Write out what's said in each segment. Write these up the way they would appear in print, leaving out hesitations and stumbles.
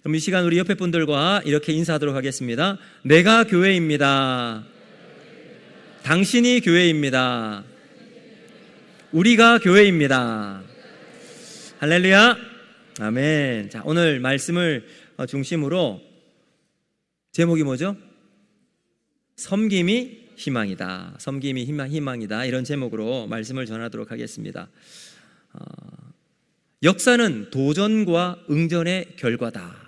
그럼 이 시간 우리 옆에 분들과 이렇게 인사하도록 하겠습니다. 내가 교회입니다. 당신이 교회입니다. 우리가 교회입니다. 할렐루야. 아멘. 자, 오늘 말씀을 중심으로 제목이 뭐죠? 섬김이 희망이다. 섬김이 희망이다. 이런 제목으로 말씀을 전하도록 하겠습니다. 역사는 도전과 응전의 결과다.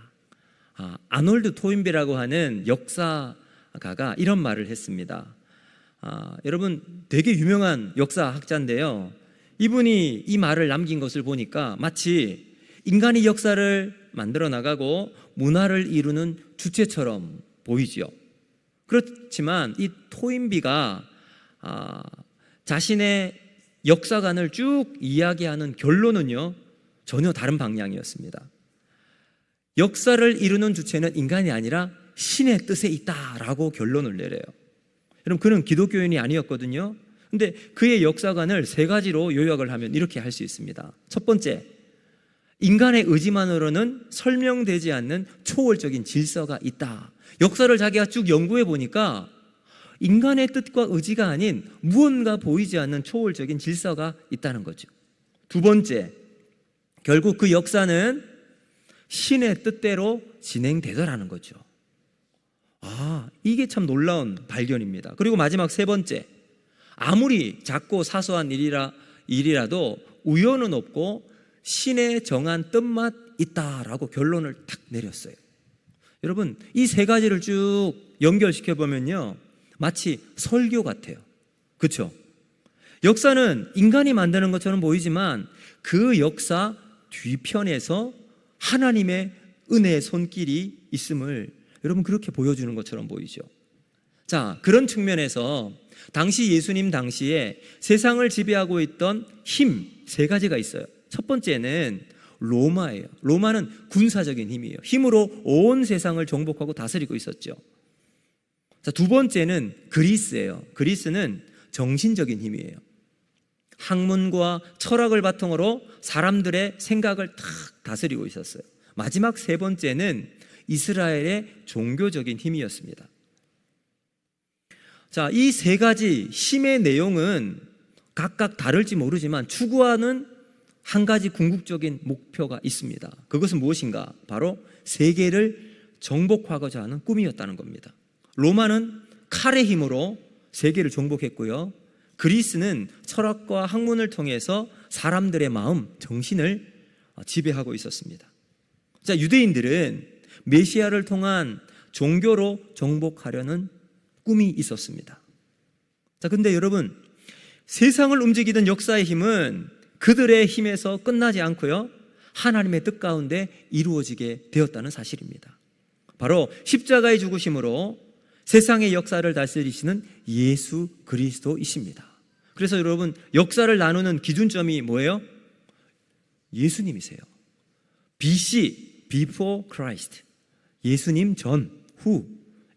아놀드 토인비라고 하는 역사가가 이런 말을 했습니다. 여러분 되게 유명한 역사학자인데요. 이분이 이 말을 남긴 것을 보니까 마치 인간이 역사를 만들어 나가고 문화를 이루는 주체처럼 보이지요. 그렇지만 이 토인비가 자신의 역사관을 쭉 이야기하는 결론은요, 전혀 다른 방향이었습니다. 역사를 이루는 주체는 인간이 아니라 신의 뜻에 있다라고 결론을 내려요. 여러분, 그는 기독교인이 아니었거든요. 근데 그의 역사관을 세 가지로 요약을 하면 이렇게 할 수 있습니다. 첫 번째, 인간의 의지만으로는 설명되지 않는 초월적인 질서가 있다. 역사를 자기가 쭉 연구해 보니까 인간의 뜻과 의지가 아닌 무언가 보이지 않는 초월적인 질서가 있다는 거죠. 두 번째, 결국 그 역사는 신의 뜻대로 진행되더라는 거죠. 이게 참 놀라운 발견입니다. 그리고 마지막 세 번째, 아무리 작고 사소한 일이라도 우연은 없고 신의 정한 뜻만 있다라고 결론을 딱 내렸어요. 여러분, 이 세 가지를 쭉 연결시켜 보면요, 마치 설교 같아요. 그렇죠? 역사는 인간이 만드는 것처럼 보이지만 그 역사 뒤편에서 하나님의 은혜의 손길이 있음을 여러분 그렇게 보여주는 것처럼 보이죠. 자, 그런 측면에서 당시 예수님 당시에 세상을 지배하고 있던 힘 세 가지가 있어요. 첫 번째는 로마예요. 로마는 군사적인 힘이에요. 힘으로 온 세상을 정복하고 다스리고 있었죠. 자, 두 번째는 그리스예요. 그리스는 정신적인 힘이에요. 학문과 철학을 바탕으로 사람들의 생각을 탁 다스리고 있었어요. 마지막 세 번째는 이스라엘의 종교적인 힘이었습니다. 자, 이 세 가지 힘의 내용은 각각 다를지 모르지만 추구하는 한 가지 궁극적인 목표가 있습니다. 그것은 무엇인가? 바로 세계를 정복하고자 하는 꿈이었다는 겁니다. 로마는 칼의 힘으로 세계를 정복했고요. 그리스는 철학과 학문을 통해서 사람들의 마음, 정신을 지배하고 있었습니다. 자, 유대인들은 메시아를 통한 종교로 정복하려는 꿈이 있었습니다. 자, 근데 여러분, 세상을 움직이던 역사의 힘은 그들의 힘에서 끝나지 않고요, 하나님의 뜻 가운데 이루어지게 되었다는 사실입니다. 바로 십자가의 죽으심으로 세상의 역사를 다스리시는 예수 그리스도이십니다. 그래서 여러분, 역사를 나누는 기준점이 뭐예요? 예수님이세요. BC, Before Christ. 예수님 전, 후,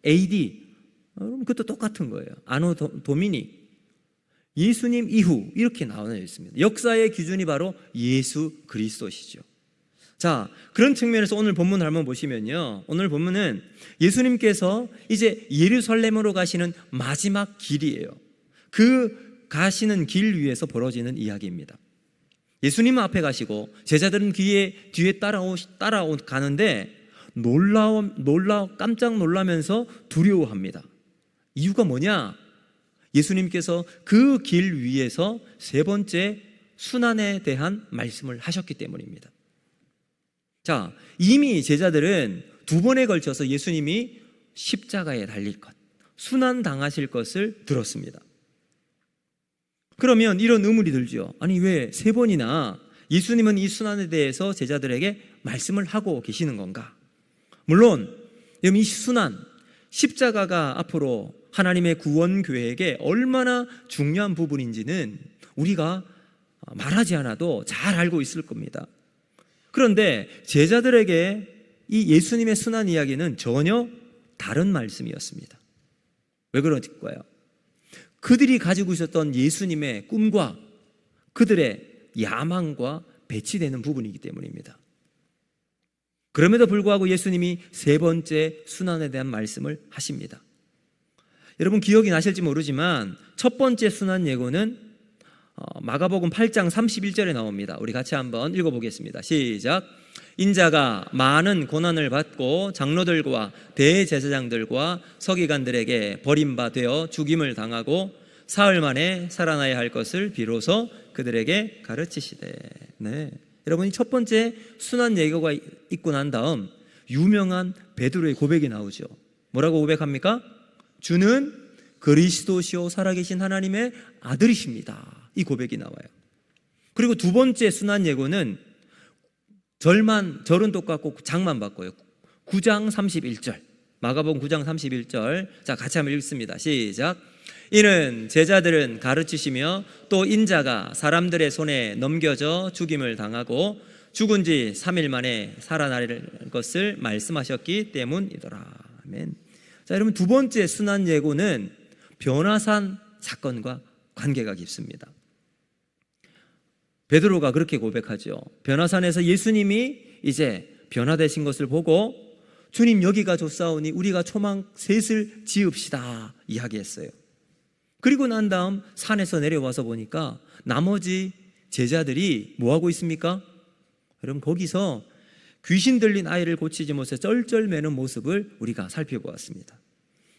AD. 여러분, 그것도 똑같은 거예요. 아노 도미니. 예수님 이후, 이렇게 나와 있습니다. 역사의 기준이 바로 예수 그리스도시죠. 자, 그런 측면에서 오늘 본문을 한번 보시면요, 오늘 본문은 예수님께서 이제 예루살렘으로 가시는 마지막 길이에요. 그 가시는 길 위에서 벌어지는 이야기입니다. 예수님은 앞에 가시고 제자들은 뒤에 따라가는데 깜짝 놀라면서 두려워합니다. 이유가 뭐냐? 예수님께서 그 길 위에서 세 번째 순환에 대한 말씀을 하셨기 때문입니다. 자, 이미 제자들은 두 번에 걸쳐서 예수님이 십자가에 달릴 것, 순환당하실 것을 들었습니다. 그러면 이런 의문이 들죠. 아니, 왜 세 번이나 예수님은 이 순환에 대해서 제자들에게 말씀을 하고 계시는 건가? 물론 이 순환, 십자가가 앞으로 하나님의 구원 계획에 얼마나 중요한 부분인지는 우리가 말하지 않아도 잘 알고 있을 겁니다. 그런데 제자들에게 이 예수님의 순환 이야기는 전혀 다른 말씀이었습니다. 왜 그럴까요? 그들이 가지고 있었던 예수님의 꿈과 그들의 야망과 배치되는 부분이기 때문입니다. 그럼에도 불구하고 예수님이 세 번째 순환에 대한 말씀을 하십니다. 여러분 기억이 나실지 모르지만 첫 번째 순환 예고는 마가복음 8장 31절에 나옵니다. 우리 같이 한번 읽어보겠습니다. 시작. 인자가 많은 고난을 받고 장로들과 대제사장들과 서기관들에게 버림받아 죽임을 당하고 사흘 만에 살아나야 할 것을 비로소 그들에게 가르치시되. 네. 여러분이 첫 번째 순환 예고가 있고 난 다음 유명한 베드로의 고백이 나오죠. 뭐라고 고백합니까? 주는 그리스도시요 살아계신 하나님의 아들이십니다. 이 고백이 나와요. 그리고 두 번째 순환 예고는 절은 똑같고 장만 바꿔요. 9장 31절. 마가복음 9장 31절. 자, 같이 한번 읽습니다. 시작. 이는 제자들은 가르치시며 또 인자가 사람들의 손에 넘겨져 죽임을 당하고 죽은 지 3일 만에 살아날 것을 말씀하셨기 때문이더라. 아멘. 자, 여러분 두 번째 순환 예고는 변화산 사건과 관계가 깊습니다. 베드로가 그렇게 고백하죠. 변화산에서 예수님이 이제 변화되신 것을 보고 주님 여기가 좋사오니 우리가 초막 셋을 지읍시다 이야기했어요. 그리고 난 다음 산에서 내려와서 보니까 나머지 제자들이 뭐하고 있습니까? 여러분 거기서 귀신 들린 아이를 고치지 못해 쩔쩔매는 모습을 우리가 살펴보았습니다.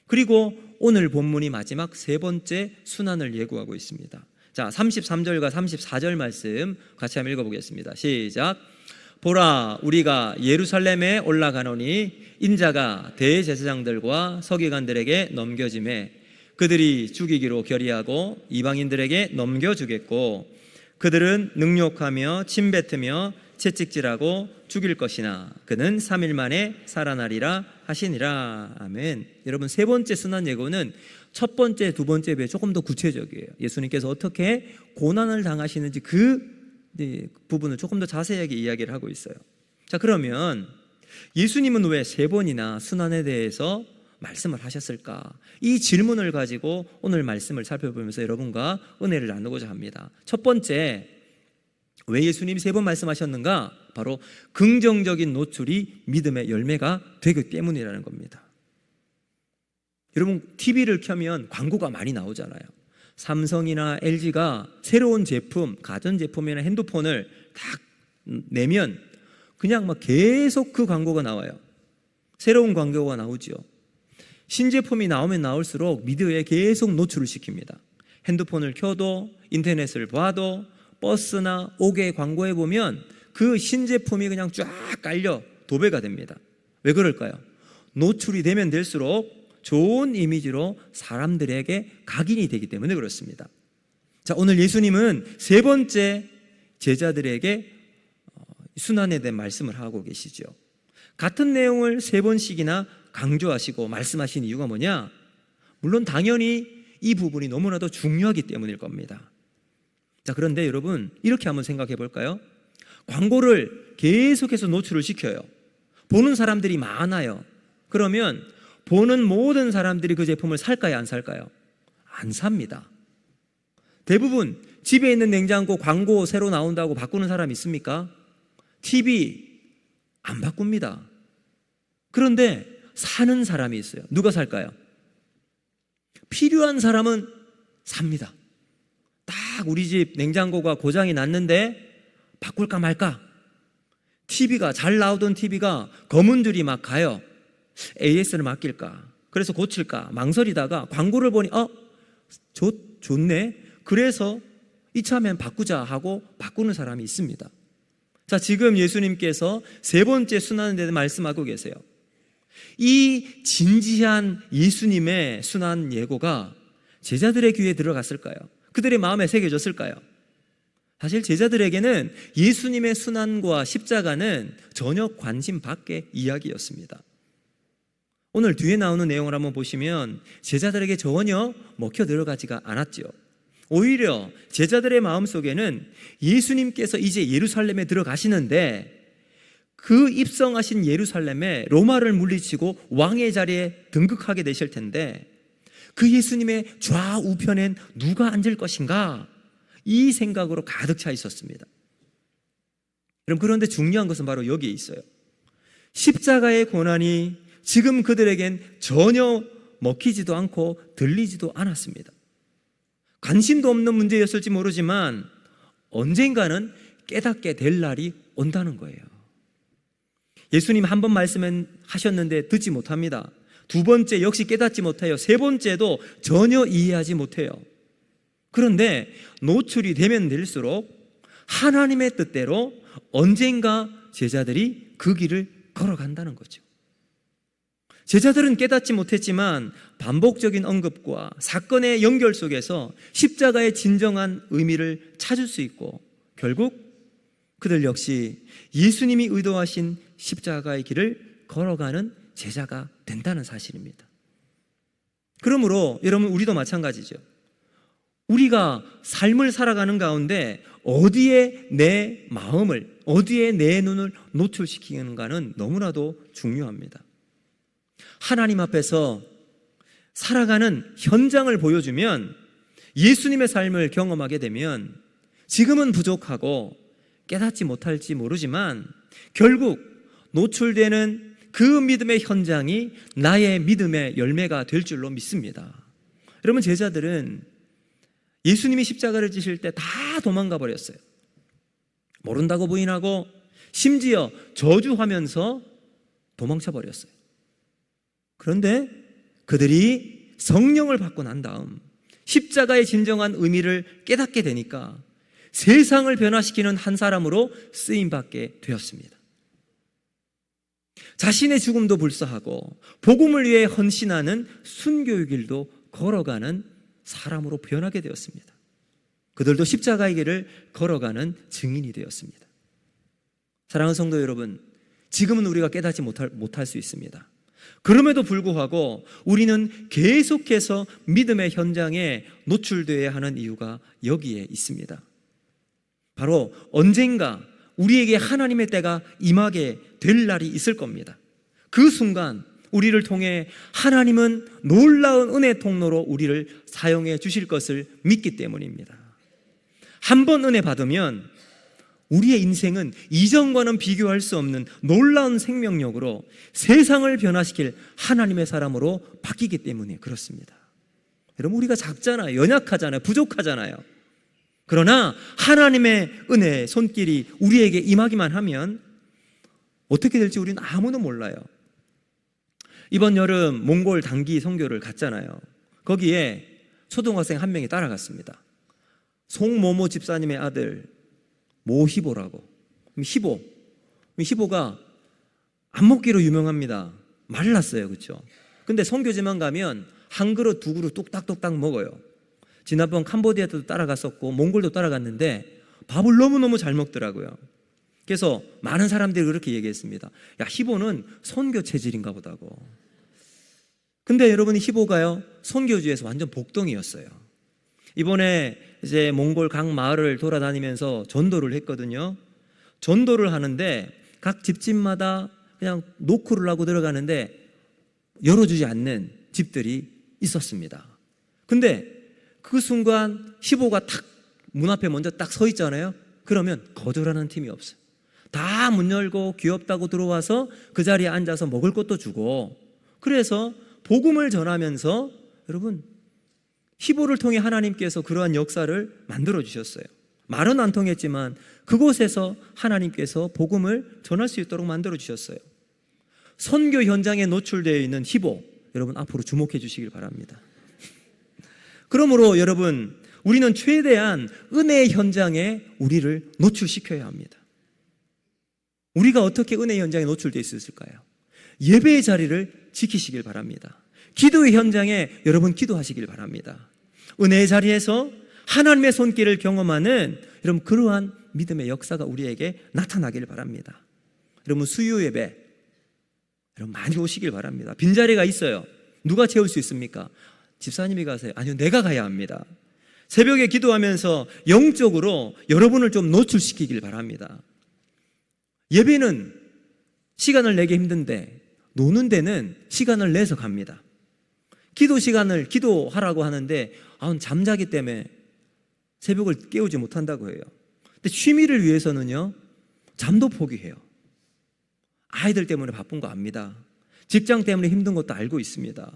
그리고 오늘 본문이 마지막 세 번째 순환을 예고하고 있습니다. 자, 33절과 34절 말씀 같이 한번 읽어보겠습니다. 시작. 보라, 우리가 예루살렘에 올라가노니 인자가 대제사장들과 서기관들에게 넘겨짐에 그들이 죽이기로 결의하고 이방인들에게 넘겨주겠고 그들은 능욕하며 침뱉으며 채찍질하고 죽일 것이나 그는 3일 만에 살아나리라 하시니라. 아멘. 여러분 세 번째 순환 예고는 첫 번째, 두 번째에 비해 조금 더 구체적이에요. 예수님께서 어떻게 고난을 당하시는지 그 부분을 조금 더 자세하게 이야기를 하고 있어요. 자, 그러면 예수님은 왜 세 번이나 순환에 대해서 말씀을 하셨을까? 이 질문을 가지고 오늘 말씀을 살펴보면서 여러분과 은혜를 나누고자 합니다. 첫 번째, 왜 예수님이 세 번 말씀하셨는가? 바로 긍정적인 노출이 믿음의 열매가 되기 때문이라는 겁니다. 여러분 TV를 켜면 광고가 많이 나오잖아요. 삼성이나 LG가 새로운 제품, 가전제품이나 핸드폰을 딱 내면 그냥 막 계속 그 광고가 나와요. 새로운 광고가 나오죠. 신제품이 나오면 나올수록 미디어에 계속 노출을 시킵니다. 핸드폰을 켜도 인터넷을 봐도 버스나 옥에 광고해 보면 그 신제품이 그냥 쫙 깔려 도배가 됩니다. 왜 그럴까요? 노출이 되면 될수록 좋은 이미지로 사람들에게 각인이 되기 때문에 그렇습니다. 자, 오늘 예수님은 세 번째 제자들에게 순환에 대한 말씀을 하고 계시죠. 같은 내용을 세 번씩이나 강조하시고 말씀하신 이유가 뭐냐? 물론 당연히 이 부분이 너무나도 중요하기 때문일 겁니다. 자, 그런데 여러분 이렇게 한번 생각해 볼까요? 광고를 계속해서 노출을 시켜요. 보는 사람들이 많아요. 그러면 보는 모든 사람들이 그 제품을 살까요? 안 살까요? 안 삽니다. 대부분 집에 있는 냉장고 광고 새로 나온다고 바꾸는 사람 있습니까? TV 안 바꿉니다. 그런데 사는 사람이 있어요. 누가 살까요? 필요한 사람은 삽니다. 딱 우리 집 냉장고가 고장이 났는데 바꿀까 말까? TV가 잘 나오던 TV가 검은 줄이 막 가요. AS를 맡길까? 그래서 고칠까? 망설이다가 광고를 보니 좋네? 그래서 이참엔 바꾸자 하고 바꾸는 사람이 있습니다. 자, 지금 예수님께서 세 번째 순환에 대해 말씀하고 계세요. 이 진지한 예수님의 순환 예고가 제자들의 귀에 들어갔을까요? 그들의 마음에 새겨졌을까요? 사실 제자들에게는 예수님의 순환과 십자가는 전혀 관심 밖의 이야기였습니다. 오늘 뒤에 나오는 내용을 한번 보시면 제자들에게 전혀 먹혀 들어가지가 않았죠. 오히려 제자들의 마음속에는 예수님께서 이제 예루살렘에 들어가시는데 그 입성하신 예루살렘에 로마를 물리치고 왕의 자리에 등극하게 되실 텐데 그 예수님의 좌우편엔 누가 앉을 것인가? 이 생각으로 가득 차 있었습니다. 그런데 중요한 것은 바로 여기에 있어요. 십자가의 고난이 지금 그들에겐 전혀 먹히지도 않고 들리지도 않았습니다. 관심도 없는 문제였을지 모르지만 언젠가는 깨닫게 될 날이 온다는 거예요. 예수님 한 번 말씀하셨는데 듣지 못합니다. 두 번째 역시 깨닫지 못해요. 세 번째도 전혀 이해하지 못해요. 그런데 노출이 되면 될수록 하나님의 뜻대로 언젠가 제자들이 그 길을 걸어간다는 거죠. 제자들은 깨닫지 못했지만 반복적인 언급과 사건의 연결 속에서 십자가의 진정한 의미를 찾을 수 있고 결국 그들 역시 예수님이 의도하신 십자가의 길을 걸어가는 제자가 된다는 사실입니다. 그러므로 여러분 우리도 마찬가지죠. 우리가 삶을 살아가는 가운데 어디에 내 마음을, 어디에 내 눈을 노출시키는가는 너무나도 중요합니다. 하나님 앞에서 살아가는 현장을 보여주면 예수님의 삶을 경험하게 되면 지금은 부족하고 깨닫지 못할지 모르지만 결국 노출되는 그 믿음의 현장이 나의 믿음의 열매가 될 줄로 믿습니다. 여러분 제자들은 예수님이 십자가를 지실 때 다 도망가 버렸어요. 모른다고 부인하고 심지어 저주하면서 도망쳐 버렸어요. 그런데 그들이 성령을 받고 난 다음 십자가의 진정한 의미를 깨닫게 되니까 세상을 변화시키는 한 사람으로 쓰임받게 되었습니다. 자신의 죽음도 불사하고 복음을 위해 헌신하는 순교의 길도 걸어가는 사람으로 변하게 되었습니다. 그들도 십자가의 길을 걸어가는 증인이 되었습니다. 사랑하는 성도 여러분, 지금은 우리가 깨닫지 못할 수 있습니다. 그럼에도 불구하고 우리는 계속해서 믿음의 현장에 노출되어야 하는 이유가 여기에 있습니다. 바로 언젠가 우리에게 하나님의 때가 임하게 될 날이 있을 겁니다. 그 순간 우리를 통해 하나님은 놀라운 은혜 통로로 우리를 사용해 주실 것을 믿기 때문입니다. 한 번 은혜 받으면 우리의 인생은 이전과는 비교할 수 없는 놀라운 생명력으로 세상을 변화시킬 하나님의 사람으로 바뀌기 때문에 그렇습니다. 여러분 우리가 작잖아요. 연약하잖아요. 부족하잖아요. 그러나 하나님의 은혜의 손길이 우리에게 임하기만 하면 어떻게 될지 우리는 아무도 몰라요. 이번 여름 몽골 단기 선교를 갔잖아요. 거기에 초등학생 한 명이 따라갔습니다. 송모모 집사님의 아들 모희보라고. 희보가 안 먹기로 유명합니다. 말랐어요. 그렇죠? 근데 선교지만 가면 한 그릇 두 그릇 뚝딱뚝딱 먹어요. 지난번 캄보디아도 따라갔었고 몽골도 따라갔는데 밥을 너무너무 잘 먹더라고요. 그래서 많은 사람들이 그렇게 얘기했습니다. 야, 희보는 선교 체질인가 보다고. 근데 여러분이 희보가요, 선교지에서 완전 복덩이였어요. 이번에 이제 몽골 각 마을을 돌아다니면서 전도를 했거든요. 전도를 하는데 각 집집마다 그냥 노크를 하고 들어가는데 열어주지 않는 집들이 있었습니다. 근데 그 순간 희보가 탁 문 앞에 먼저 딱 서 있잖아요. 그러면 거절하는 팀이 없어요. 다 문 열고 귀엽다고 들어와서 그 자리에 앉아서 먹을 것도 주고, 그래서 복음을 전하면서 여러분 희보를 통해 하나님께서 그러한 역사를 만들어 주셨어요. 말은 안 통했지만 그곳에서 하나님께서 복음을 전할 수 있도록 만들어 주셨어요. 선교 현장에 노출되어 있는 희보, 여러분 앞으로 주목해 주시길 바랍니다. 그러므로 여러분 우리는 최대한 은혜의 현장에 우리를 노출시켜야 합니다. 우리가 어떻게 은혜의 현장에 노출되어 있을까요? 예배의 자리를 지키시길 바랍니다. 기도의 현장에 여러분 기도하시길 바랍니다. 은혜의 자리에서 하나님의 손길을 경험하는 여러분 그러한 믿음의 역사가 우리에게 나타나길 바랍니다. 여러분 수요 예배 여러분 많이 오시길 바랍니다. 빈자리가 있어요. 누가 채울 수 있습니까? 집사님이 가세요? 아니요, 내가 가야 합니다. 새벽에 기도하면서 영적으로 여러분을 좀 노출시키길 바랍니다. 예배는 시간을 내기 힘든데 노는 데는 시간을 내서 갑니다. 기도 시간을 기도하라고 하는데 잠자기 때문에 새벽을 깨우지 못한다고 해요. 근데 취미를 위해서는요 잠도 포기해요. 아이들 때문에 바쁜 거 압니다. 직장 때문에 힘든 것도 알고 있습니다.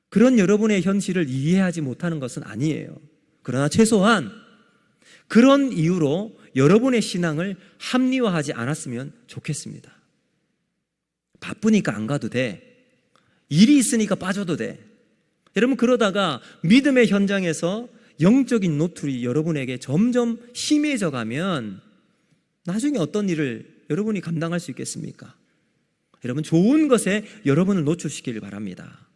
그런 여러분의 현실을 이해하지 못하는 것은 아니에요. 그러나 최소한 그런 이유로 여러분의 신앙을 합리화하지 않았으면 좋겠습니다. 바쁘니까 안 가도 돼. 일이 있으니까 빠져도 돼. 여러분, 그러다가 믿음의 현장에서 영적인 노출이 여러분에게 점점 심해져 가면 나중에 어떤 일을 여러분이 감당할 수 있겠습니까? 여러분, 좋은 것에 여러분을 노출시키길 바랍니다.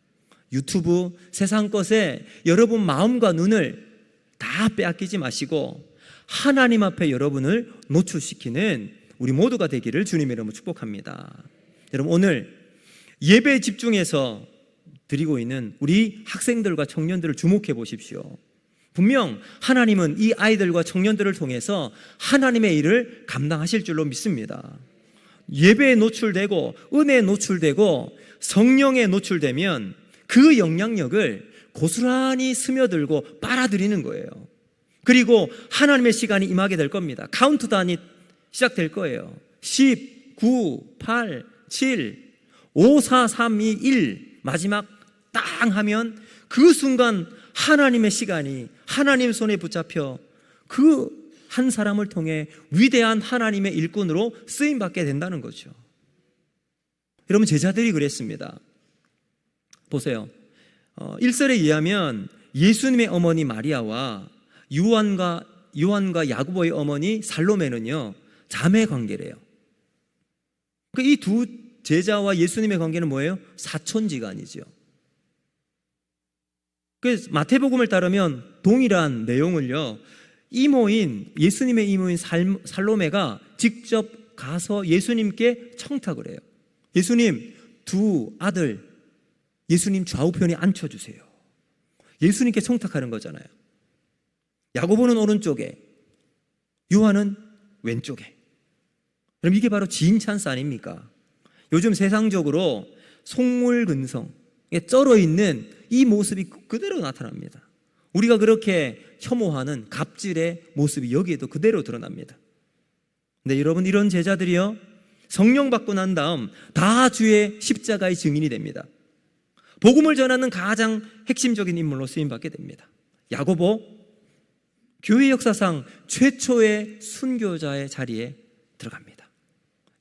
유튜브, 세상 것에 여러분 마음과 눈을 다 빼앗기지 마시고 하나님 앞에 여러분을 노출시키는 우리 모두가 되기를 주님의 이름으로 축복합니다. 여러분, 오늘 예배에 집중해서 드리고 있는 우리 학생들과 청년들을 주목해 보십시오. 분명 하나님은 이 아이들과 청년들을 통해서 하나님의 일을 감당하실 줄로 믿습니다. 예배에 노출되고 은혜에 노출되고 성령에 노출되면 그 영향력을 고스란히 스며들고 빨아들이는 거예요. 그리고 하나님의 시간이 임하게 될 겁니다. 카운트다운이 시작될 거예요. 10, 9, 8, 7, 5, 4, 3, 2, 1 마지막 땅 하면 그 순간 하나님의 시간이 하나님 손에 붙잡혀 그 한 사람을 통해 위대한 하나님의 일꾼으로 쓰임받게 된다는 거죠. 여러분, 제자들이 그랬습니다. 보세요. 1절에 의하면 예수님의 어머니 마리아와 요한과 야고보의 어머니 살로메는요 자매 관계래요. 이 두 제자와 예수님의 관계는 뭐예요? 사촌지간이죠. 그래서 마태복음을 따르면 동일한 내용을요 예수님의 이모인 살로메가 직접 가서 예수님께 청탁을 해요. 예수님, 두 아들 예수님 좌우편에 앉혀주세요. 예수님께 청탁하는 거잖아요. 야고보는 오른쪽에, 요한은 왼쪽에. 그럼 이게 바로 지인 찬스 아닙니까? 요즘 세상적으로 속물근성에 쩔어 있는 이 모습이 그대로 나타납니다. 우리가 그렇게 혐오하는 갑질의 모습이 여기에도 그대로 드러납니다. 근데 여러분, 이런 제자들이요 성령 받고 난 다음 다 주의 십자가의 증인이 됩니다. 복음을 전하는 가장 핵심적인 인물로 쓰임받게 됩니다. 야고보, 교회 역사상 최초의 순교자의 자리에 들어갑니다.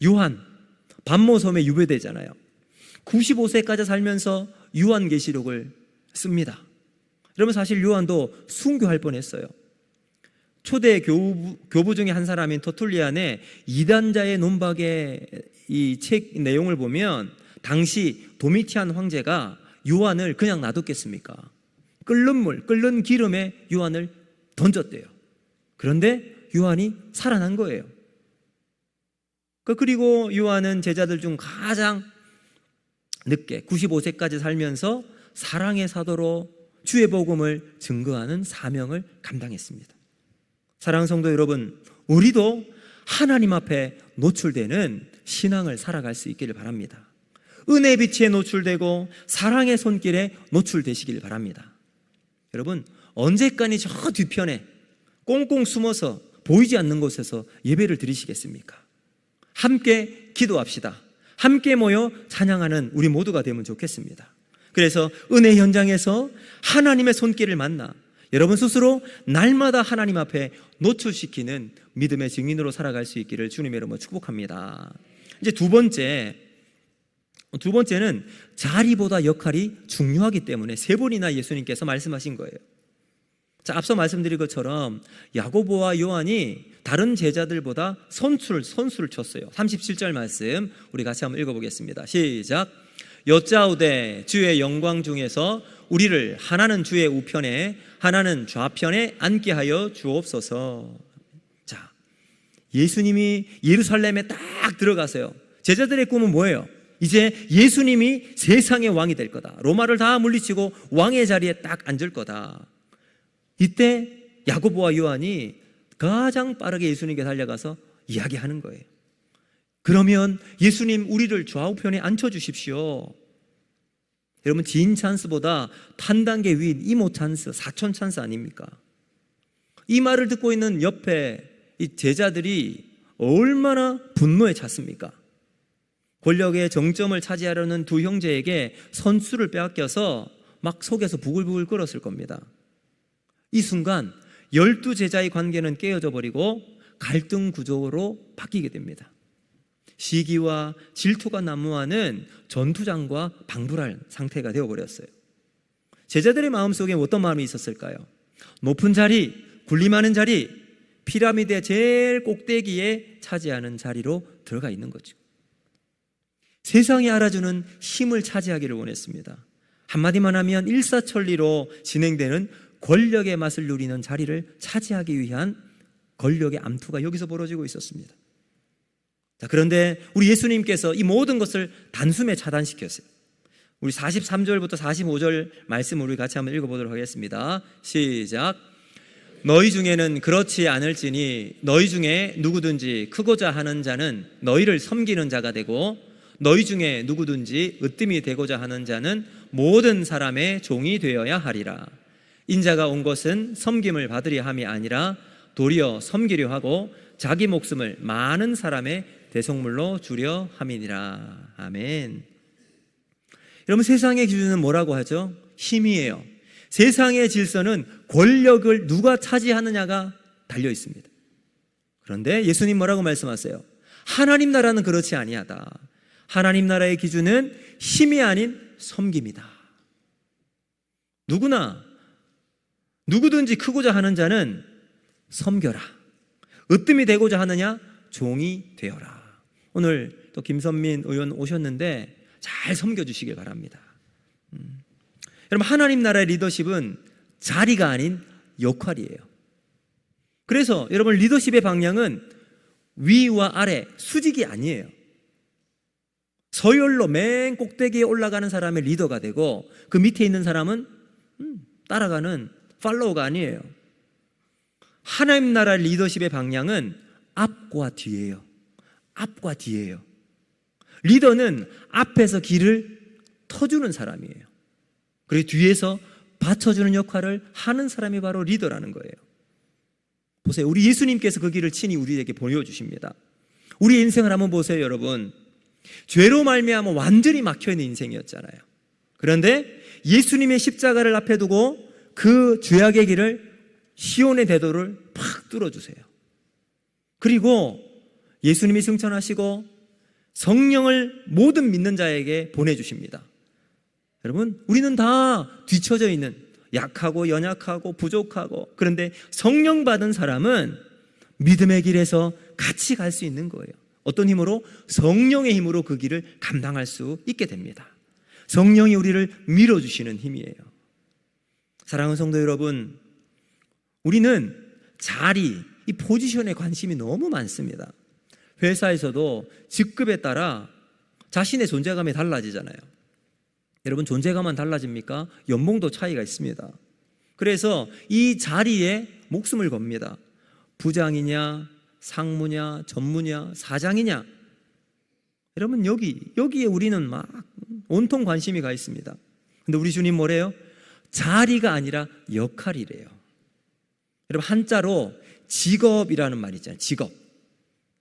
요한, 반모섬에 유배되잖아요. 95세까지 살면서 요한계시록을 씁니다. 여러분, 사실 요한도 순교할 뻔했어요. 초대 교부 중에 한 사람인 터툴리안의 이단자의 논박의 이 책 내용을 보면 당시 도미티안 황제가 요한을 그냥 놔뒀겠습니까? 끓는 기름에 요한을 던졌대요. 그런데 요한이 살아난 거예요. 그리고 요한은 제자들 중 가장 늦게 95세까지 살면서 사랑의 사도로 주의 복음을 증거하는 사명을 감당했습니다. 사랑하는 성도 여러분, 우리도 하나님 앞에 노출되는 신앙을 살아갈 수 있기를 바랍니다. 은혜의 빛에 노출되고 사랑의 손길에 노출되시길 바랍니다. 여러분, 언제까지 저 뒤편에 꽁꽁 숨어서 보이지 않는 곳에서 예배를 드리시겠습니까? 함께 기도합시다. 함께 모여 찬양하는 우리 모두가 되면 좋겠습니다. 그래서 은혜 현장에서 하나님의 손길을 만나 여러분 스스로 날마다 하나님 앞에 노출시키는 믿음의 증인으로 살아갈 수 있기를 주님의 이름으로 축복합니다. 이제 두 번째는 자리보다 역할이 중요하기 때문에 세 번이나 예수님께서 말씀하신 거예요. 자, 앞서 말씀드린 것처럼 야고보와 요한이 다른 제자들보다 선수를 쳤어요. 37절 말씀 우리 같이 한번 읽어보겠습니다. 시작. 여짜오되 주의 영광 중에서 우리를 하나는 주의 우편에 하나는 좌편에 앉게 하여 주옵소서. 자, 예수님이 예루살렘에 딱 들어가세요. 제자들의 꿈은 뭐예요? 이제 예수님이 세상의 왕이 될 거다. 로마를 다 물리치고 왕의 자리에 딱 앉을 거다. 이때 야고보와 요한이 가장 빠르게 예수님께 달려가서 이야기하는 거예요. 그러면 예수님 우리를 좌우편에 앉혀주십시오. 여러분, 지인 찬스보다 한 단계 위인 이모 찬스, 사촌 찬스 아닙니까? 이 말을 듣고 있는 옆에 이 제자들이 얼마나 분노에 찼습니까? 권력의 정점을 차지하려는 두 형제에게 선수를 빼앗겨서 막 속에서 부글부글 끓었을 겁니다. 이 순간 12제자의 관계는 깨어져 버리고 갈등 구조로 바뀌게 됩니다. 시기와 질투가 난무하는 전투장과 방불할 상태가 되어버렸어요. 제자들의 마음속에 어떤 마음이 있었을까요? 높은 자리, 군림하는 자리, 피라미드의 제일 꼭대기에 차지하는 자리로 들어가 있는 거죠. 세상이 알아주는 힘을 차지하기를 원했습니다. 한마디만 하면 일사천리로 진행되는 권력의 맛을 누리는 자리를 차지하기 위한 권력의 암투가 여기서 벌어지고 있었습니다. 자, 그런데 우리 예수님께서 이 모든 것을 단숨에 차단시켰어요. 우리 43절부터 45절 말씀을 우리 같이 한번 읽어보도록 하겠습니다. 시작. 너희 중에는 그렇지 않을지니 너희 중에 누구든지 크고자 하는 자는 너희를 섬기는 자가 되고 너희 중에 누구든지 으뜸이 되고자 하는 자는 모든 사람의 종이 되어야 하리라. 인자가 온 것은 섬김을 받으려 함이 아니라 도리어 섬기려 하고 자기 목숨을 많은 사람의 대속물로 주려 함이니라. 아멘. 여러분, 세상의 기준은 뭐라고 하죠? 힘이에요. 세상의 질서는 권력을 누가 차지하느냐가 달려 있습니다. 그런데 예수님 뭐라고 말씀하세요? 하나님 나라는 그렇지 아니하다. 하나님 나라의 기준은 힘이 아닌 섬김이다. 누구든지 크고자 하는 자는 섬겨라. 으뜸이 되고자 하느냐? 종이 되어라. 오늘 또 김선민 의원 오셨는데 잘 섬겨주시길 바랍니다. 여러분, 하나님 나라의 리더십은 자리가 아닌 역할이에요. 그래서 여러분, 리더십의 방향은 위와 아래, 수직이 아니에요. 서열로 맨 꼭대기에 올라가는 사람의 리더가 되고 그 밑에 있는 사람은 따라가는 팔로우가 아니에요. 하나님 나라 리더십의 방향은 앞과 뒤예요. 앞과 뒤예요. 리더는 앞에서 길을 터주는 사람이에요. 그리고 뒤에서 받쳐주는 역할을 하는 사람이 바로 리더라는 거예요. 보세요. 우리 예수님께서 그 길을 친히 우리에게 보여주십니다. 우리 인생을 한번 보세요, 여러분. 죄로 말미암아 완전히 막혀있는 인생이었잖아요. 그런데 예수님의 십자가를 앞에 두고 그 죄악의 길을, 시온의 대도를 팍 뚫어주세요. 그리고 예수님이 승천하시고 성령을 모든 믿는 자에게 보내주십니다. 여러분, 우리는 다 뒤처져 있는, 약하고 연약하고 부족하고, 그런데 성령 받은 사람은 믿음의 길에서 같이 갈 수 있는 거예요. 어떤 힘으로? 성령의 힘으로 그 길을 감당할 수 있게 됩니다. 성령이 우리를 밀어주시는 힘이에요. 사랑하는 성도 여러분, 우리는 자리, 이 포지션에 관심이 너무 많습니다. 회사에서도 직급에 따라 자신의 존재감이 달라지잖아요. 여러분, 존재감만 달라집니까? 연봉도 차이가 있습니다. 그래서 이 자리에 목숨을 겁니다. 부장이냐, 상무냐, 전무냐, 사장이냐. 여러분, 여기에 우리는 막 온통 관심이 가 있습니다. 근데 우리 주님 뭐래요? 자리가 아니라 역할이래요. 여러분, 한자로 직업이라는 말이 있잖아요.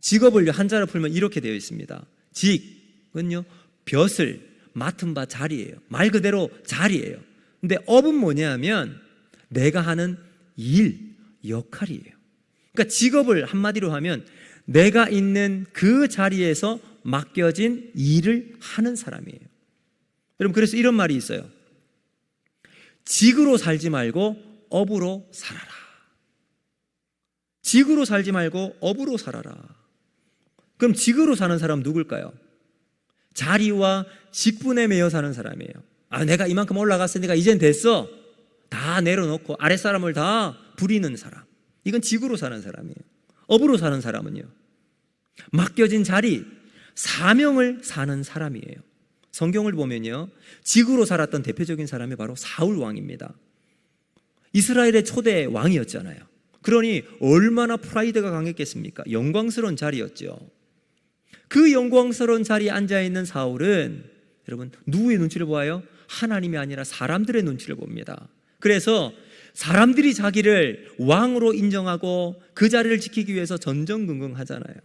직업을 한자로 풀면 이렇게 되어 있습니다. 직은요, 벼슬, 맡은 바 자리예요. 말 그대로 자리예요. 근데 업은 뭐냐면 내가 하는 일, 역할이에요. 그러니까 직업을 한마디로 하면 내가 있는 그 자리에서 맡겨진 일을 하는 사람이에요. 여러분, 그래서 이런 말이 있어요. 직으로 살지 말고 업으로 살아라. 직으로 살지 말고 업으로 살아라. 그럼 직으로 사는 사람은 누굴까요? 자리와 직분에 매여 사는 사람이에요. 내가 이만큼 올라갔으니까 이젠 됐어. 다 내려놓고 아랫사람을 다 부리는 사람. 이건 직으로 사는 사람이에요. 업으로 사는 사람은요, 맡겨진 자리, 사명을 사는 사람이에요. 성경을 보면요, 직으로 살았던 대표적인 사람이 바로 사울 왕입니다. 이스라엘의 초대 왕이었잖아요. 그러니 얼마나 프라이드가 강했겠습니까? 영광스러운 자리였죠. 그 영광스러운 자리에 앉아있는 사울은 여러분, 누구의 눈치를 보아요? 하나님이 아니라 사람들의 눈치를 봅니다. 그래서 사람들이 자기를 왕으로 인정하고 그 자리를 지키기 위해서 전전긍긍하잖아요.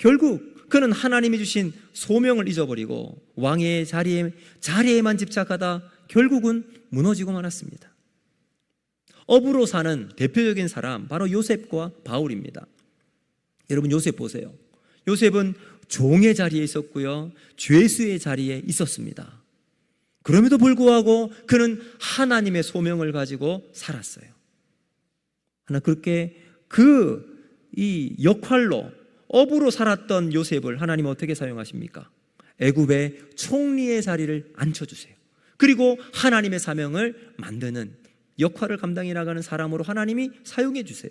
결국 그는 하나님이 주신 소명을 잊어버리고 왕의 자리에만 집착하다 결국은 무너지고 말았습니다. 업으로 사는 대표적인 사람 바로 요셉과 바울입니다. 여러분, 요셉 보세요. 요셉은 종의 자리에 있었고요, 죄수의 자리에 있었습니다. 그럼에도 불구하고 그는 하나님의 소명을 가지고 살았어요. 하나 그렇게 이 역할로 업으로 살았던 요셉을 하나님 어떻게 사용하십니까? 애굽의 총리의 자리를 앉혀주세요. 그리고 하나님의 사명을 만드는 역할을 감당해 나가는 사람으로 하나님이 사용해 주세요.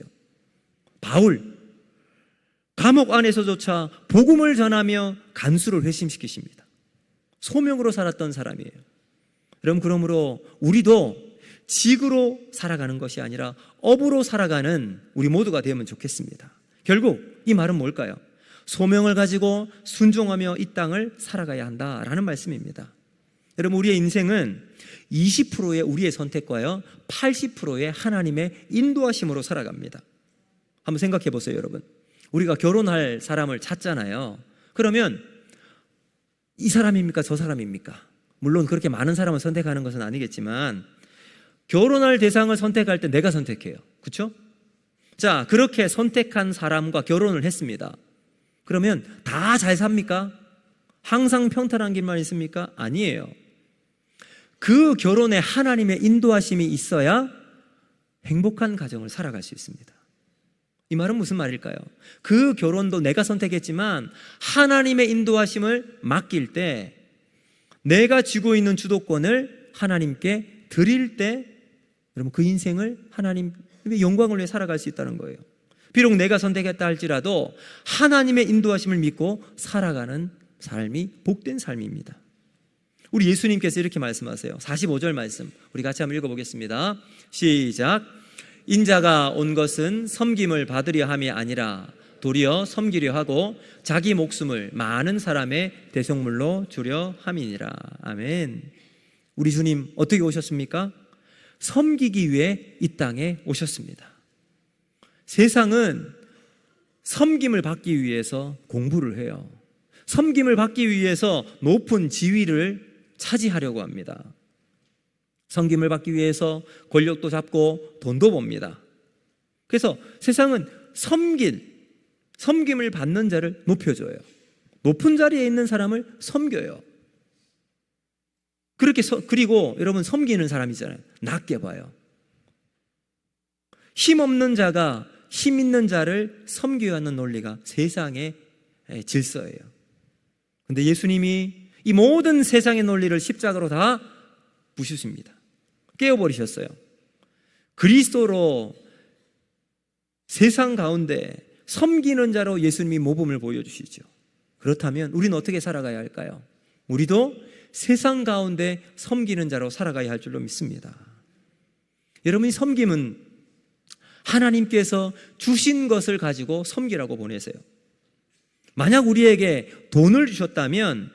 바울, 감옥 안에서조차 복음을 전하며 간수를 회심시키십니다. 소명으로 살았던 사람이에요. 여러분, 그러므로 우리도 직으로 살아가는 것이 아니라 업으로 살아가는 우리 모두가 되면 좋겠습니다. 결국 이 말은 뭘까요? 소명을 가지고 순종하며 이 땅을 살아가야 한다라는 말씀입니다. 여러분, 우리의 인생은 20%의 우리의 선택과요, 80%의 하나님의 인도하심으로 살아갑니다. 한번 생각해 보세요, 여러분. 우리가 결혼할 사람을 찾잖아요. 그러면 이 사람입니까? 저 사람입니까? 물론 그렇게 많은 사람을 선택하는 것은 아니겠지만 결혼할 대상을 선택할 때 내가 선택해요. 그렇죠? 자, 그렇게 선택한 사람과 결혼을 했습니다. 그러면 다 잘 삽니까? 항상 평탄한 길만 있습니까? 아니에요. 그 결혼에 하나님의 인도하심이 있어야 행복한 가정을 살아갈 수 있습니다. 이 말은 무슨 말일까요? 그 결혼도 내가 선택했지만 하나님의 인도하심을 맡길 때, 내가 쥐고 있는 주도권을 하나님께 드릴 때, 여러분, 그 인생을 하나님의 영광을 위해 살아갈 수 있다는 거예요. 비록 내가 선택했다 할지라도 하나님의 인도하심을 믿고 살아가는 삶이 복된 삶입니다. 우리 예수님께서 이렇게 말씀하세요. 45절 말씀 우리 같이 한번 읽어보겠습니다. 시작. 인자가 온 것은 섬김을 받으려 함이 아니라 도리어 섬기려 하고 자기 목숨을 많은 사람의 대속물로 주려 함이니라. 아멘. 우리 주님 어떻게 오셨습니까? 섬기기 위해 이 땅에 오셨습니다. 세상은 섬김을 받기 위해서 공부를 해요. 섬김을 받기 위해서 높은 지위를 차지하려고 합니다. 섬김을 받기 위해서 권력도 잡고 돈도 봅니다. 그래서 세상은 섬김을 받는 자를 높여줘요. 높은 자리에 있는 사람을 섬겨요. 그리고 여러분, 섬기는 사람이잖아요. 낮게 봐요. 힘없는 자가 힘 있는 자를 섬겨야 하는 논리가 세상의 질서예요. 그런데 예수님이 이 모든 세상의 논리를 십자가로 다 부수십니다. 깨어버리셨어요. 그리스도로 세상 가운데 섬기는 자로 예수님이 모범을 보여주시죠. 그렇다면 우리는 어떻게 살아가야 할까요? 우리도 세상 가운데 섬기는 자로 살아가야 할 줄로 믿습니다. 여러분이 섬김은 하나님께서 주신 것을 가지고 섬기라고 보내세요. 만약 우리에게 돈을 주셨다면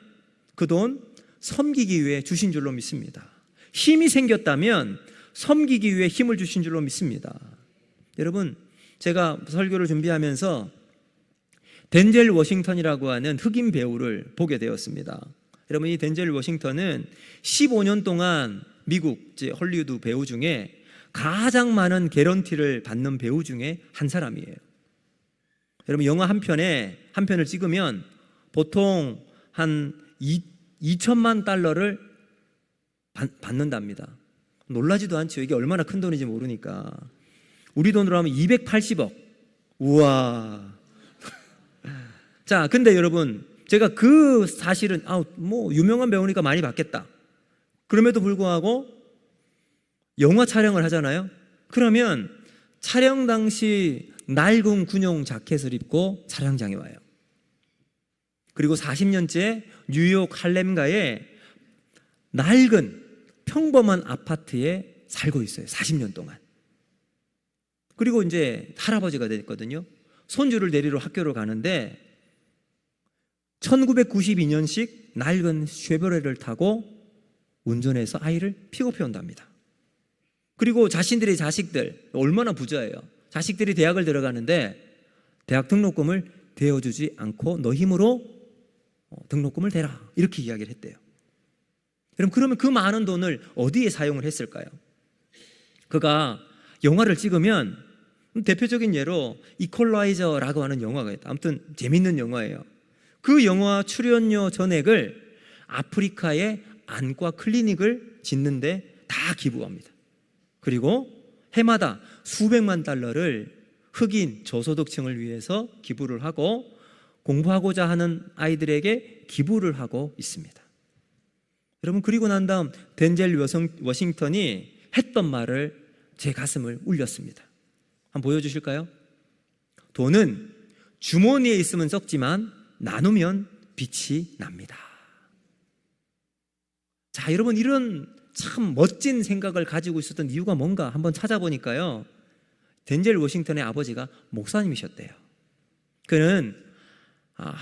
그 돈 섬기기 위해 주신 줄로 믿습니다. 힘이 생겼다면 섬기기 위해 힘을 주신 줄로 믿습니다. 여러분, 제가 설교를 준비하면서 덴젤 워싱턴이라고 하는 흑인 배우를 보게 되었습니다. 여러분, 이 덴젤 워싱턴은 15년 동안 미국 헐리우드 배우 중에 가장 많은 개런티를 받는 배우 중에 한 사람이에요. 여러분, 영화 한 편을 찍으면 보통 한 2천만 달러를 받는답니다. 놀라지도 않죠. 이게 얼마나 큰 돈인지 모르니까. 우리 돈으로 하면 280억. 우와. 자, 근데 여러분, 제가 그 사실은 유명한 배우니까 많이 받겠다. 그럼에도 불구하고 영화 촬영을 하잖아요. 그러면 촬영 당시 낡은 군용 자켓을 입고 촬영장에 와요. 그리고 40년째 뉴욕 할렘가에 낡은 평범한 아파트에 살고 있어요. 40년 동안. 그리고 이제 할아버지가 됐거든요. 손주를 데리러 학교를 가는데 1992년식 낡은 쉐보레를 타고 운전해서 아이를 픽업해 온답니다. 그리고 자신들의 자식들, 얼마나 부자예요. 자식들이 대학을 들어가는데 대학 등록금을 되어주지 않고 너 힘으로 등록금을 대라, 이렇게 이야기를 했대요. 그러면 그 많은 돈을 어디에 사용을 했을까요? 그가 영화를 찍으면, 대표적인 예로 이퀄라이저라고 하는 영화가 있다. 아무튼 재밌는 영화예요. 그 영화 출연료 전액을 아프리카의 안과 클리닉을 짓는데 다 기부합니다. 그리고 해마다 수백만 달러를 흑인 저소득층을 위해서 기부를 하고 공부하고자 하는 아이들에게 기부를 하고 있습니다. 여러분, 그리고 난 다음 덴젤 워싱턴이 했던 말을 제 가슴을 울렸습니다. 한번 보여주실까요? 돈은 주머니에 있으면 썩지만 나누면 빛이 납니다. 자, 여러분, 이런 참 멋진 생각을 가지고 있었던 이유가 뭔가 한번 찾아보니까요, 덴젤 워싱턴의 아버지가 목사님이셨대요. 그는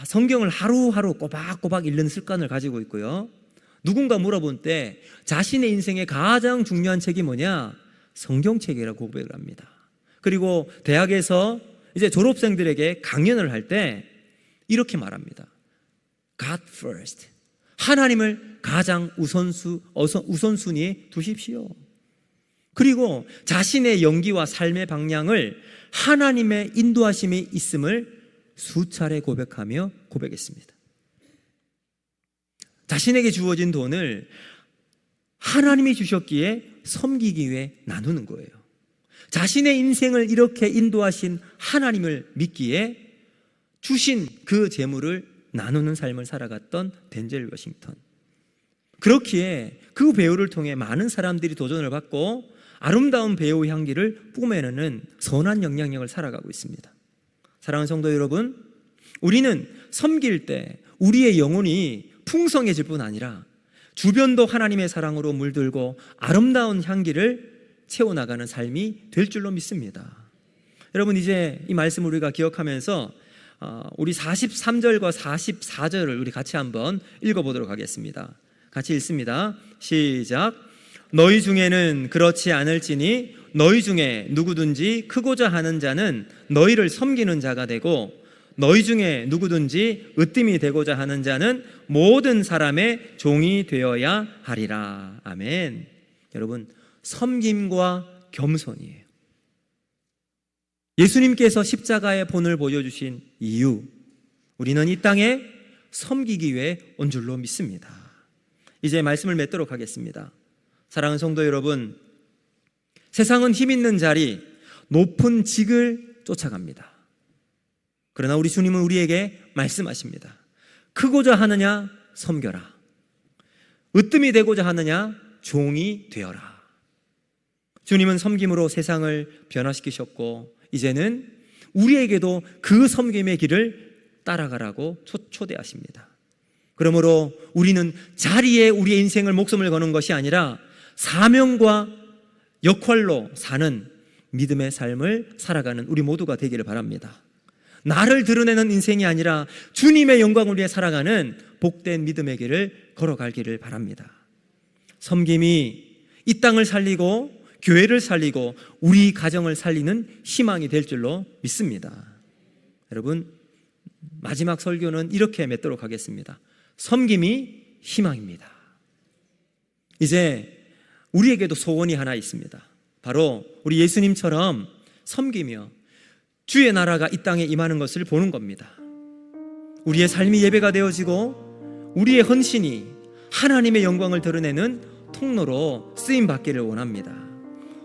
성경을 하루하루 꼬박꼬박 읽는 습관을 가지고 있고요, 누군가 물어본 때 자신의 인생의 가장 중요한 책이 뭐냐? 성경책이라고 고백을 합니다. 그리고 대학에서 이제 졸업생들에게 강연을 할 때 이렇게 말합니다. God first. 하나님을 가장 우선순위에 두십시오. 그리고 자신의 연기와 삶의 방향을 하나님의 인도하심이 있음을 수차례 고백했습니다. 자신에게 주어진 돈을 하나님이 주셨기에 섬기기 위해 나누는 거예요. 자신의 인생을 이렇게 인도하신 하나님을 믿기에 주신 그 재물을 나누는 삶을 살아갔던 덴젤 워싱턴. 그렇기에 그 배우를 통해 많은 사람들이 도전을 받고 아름다운 배우 향기를 뿜어내는 선한 영향력을 살아가고 있습니다. 사랑하는 성도 여러분, 우리는 섬길 때 우리의 영혼이 풍성해질 뿐 아니라 주변도 하나님의 사랑으로 물들고 아름다운 향기를 채워나가는 삶이 될 줄로 믿습니다. 여러분, 이제 이 말씀을 우리가 기억하면서 우리 43절과 44절을 우리 같이 한번 읽어보도록 하겠습니다. 같이 읽습니다. 시작. 너희 중에는 그렇지 않을지니 너희 중에 누구든지 크고자 하는 자는 너희를 섬기는 자가 되고 너희 중에 누구든지 으뜸이 되고자 하는 자는 모든 사람의 종이 되어야 하리라. 아멘. 여러분, 섬김과 겸손이에요. 예수님께서 십자가의 본을 보여주신 이유, 우리는 이 땅에 섬기기 위해 온 줄로 믿습니다. 이제 말씀을 맺도록 하겠습니다. 사랑하는 성도 여러분, 세상은 힘 있는 자리, 높은 직을 쫓아갑니다. 그러나 우리 주님은 우리에게 말씀하십니다. 크고자 하느냐 섬겨라, 으뜸이 되고자 하느냐 종이 되어라. 주님은 섬김으로 세상을 변화시키셨고 이제는 우리에게도 그 섬김의 길을 따라가라고 초대하십니다. 그러므로 우리는 자리에 우리의 인생을 목숨을 거는 것이 아니라 사명과 역할로 사는 믿음의 삶을 살아가는 우리 모두가 되기를 바랍니다. 나를 드러내는 인생이 아니라 주님의 영광을 위해 살아가는 복된 믿음의 길을 걸어가기를 바랍니다. 섬김이 이 땅을 살리고 교회를 살리고 우리 가정을 살리는 희망이 될 줄로 믿습니다. 여러분, 마지막 설교는 이렇게 맺도록 하겠습니다. 섬김이 희망입니다. 이제 우리에게도 소원이 하나 있습니다. 바로 우리 예수님처럼 섬기며 주의 나라가 이 땅에 임하는 것을 보는 겁니다. 우리의 삶이 예배가 되어지고 우리의 헌신이 하나님의 영광을 드러내는 통로로 쓰임받기를 원합니다.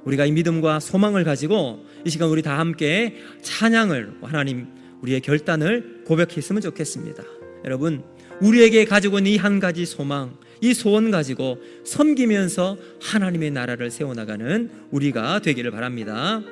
우리가 이 믿음과 소망을 가지고 이 시간 우리 다 함께 찬양을, 하나님 우리의 결단을 고백했으면 좋겠습니다. 여러분, 우리에게 가지고 있는 이 한 가지 소망, 이 소원 가지고 섬기면서 하나님의 나라를 세워나가는 우리가 되기를 바랍니다.